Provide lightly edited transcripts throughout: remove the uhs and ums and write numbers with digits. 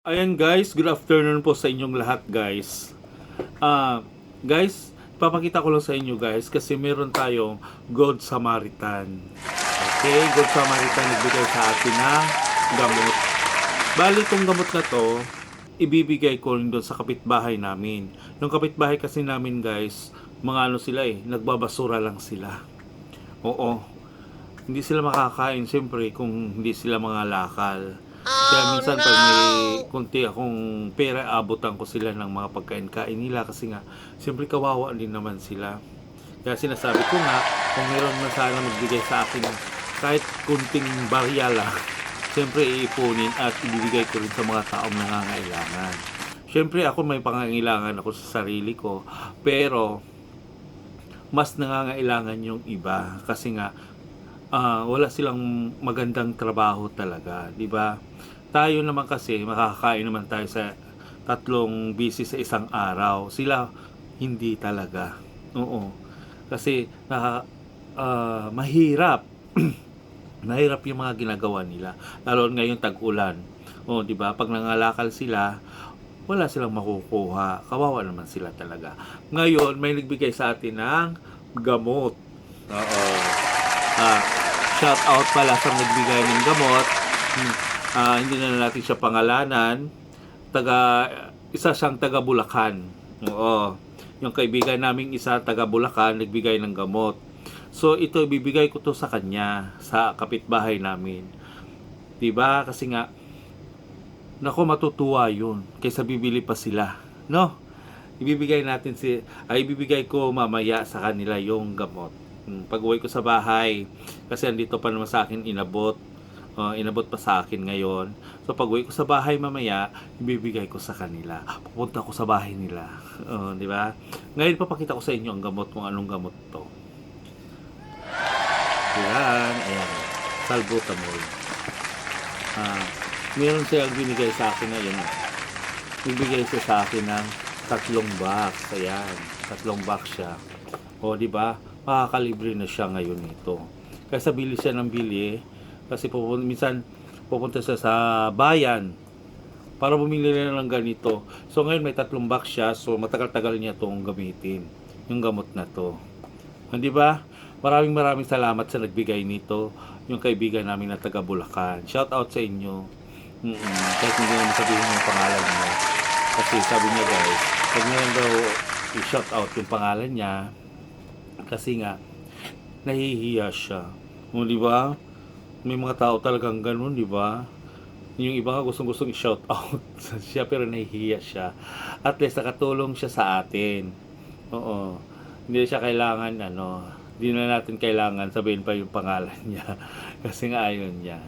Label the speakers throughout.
Speaker 1: Ayan guys, good afternoon po sa inyong lahat guys. Guys, papakita ko lang sa inyo guys kasi meron tayong Good Samaritan. Okay, Good Samaritan nagbigay sa atin ng gamot. Bali itong gamot na to, ibibigay ko rin doon sa kapitbahay namin. Yung kapitbahay kasi namin guys, mga ano sila nagbabasura lang sila. Oo, hindi sila makakain siyempre kung hindi sila mga lakal. Kaya minsan pag may kunti akong pera, abutan ko sila ng mga pagkain-kain nila kasi nga, siyempre kawawa din naman sila. Kaya sinasabi ko nga, kung meron na sana magbigay sa akin ng kahit kunting barya lang, siyempre iipunin at ibibigay ko rin sa mga taong nangangailangan. Siyempre ako may pangangailangan ako sa sarili ko, pero mas nangangailangan yung iba kasi nga wala silang magandang trabaho talaga, di ba? Tayo naman kasi makakakain naman tayo sa 3 beses sa isang araw. Sila hindi talaga. Oo. Kasi mahirap. Mahirap yung mga ginagawa nila. Lalo ngayon tag-ulan. O, di ba? Pag nangalakal sila, wala silang makukuha. Kawawa naman sila talaga. Ngayon, may nagbigay sa atin ng gamot. Oo. Shout out pala sa nagbigay ng gamot. Hindi na natin siya pangalanan. Isa siyang taga Bulacan. Oo. Yung kaibigan naming isa taga Bulacan nagbigay ng gamot. So ito ibibigay ko to sa kanya, sa kapitbahay namin. 'Di ba? Kasi nga nako matutuwa 'yun kaysa bibili pa sila, no? Ibibigay ko mamaya sa kanila yung gamot. Pag-uwi ko sa bahay kasi andito pa naman sa akin inabot pa sa akin ngayon. So pag-uwi ko sa bahay mamaya, ibibigay ko sa kanila. Pupunta ko sa bahay nila. Di ba? Ngayon papakita ko sa inyo ang gamot, kung anong gamot to. Ayan. Salbutamol. Meron siyang binigay sa akin ngayon. Bibigay siya sa akin ng 3 box. Ayan, 3 box siya. Di ba? Makakalibre na siya ngayon nito. Kaya bili siya ng bili kasi minsan pupunta siya sa bayan para bumili na ng ganito. So ngayon may 3 box siya, so matagal-tagal niya itong gamitin, yung gamot na to. Di ba? Maraming salamat sa nagbigay nito, yung kaibigan namin na taga Bulacan. Shout out sa inyo. Kahit hindi naman sabihin yung pangalan niya. Kasi sabi niya guys, pag ngayon daw i-shout out yung pangalan niya, kasi nga nahihiya siya. Di ba? May mga tao talagang ganun, di ba? Yung iba nga gustong i-shout out siya pero nahihiya siya. At least nakatulong siya sa atin. Oo. Hindi siya kailangan hindi na natin kailangan sabihin pa yung pangalan niya kasi nga ayun niya.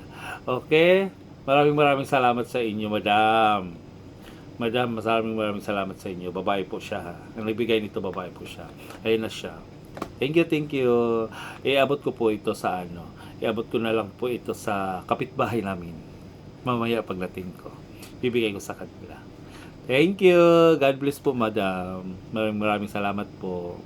Speaker 1: Okay? Maraming salamat sa inyo, madam. Madam, maraming salamat sa inyo. Babae po siya. Ang nagbigay nito, babae po siya. Ayun na siya. Thank you. Iabot ko po ito sa Iabot ko na lang po ito sa kapitbahay namin. Mamaya pagdating ko, bibigay ko sa kanila. Thank you. God bless po, madam. Maraming salamat po.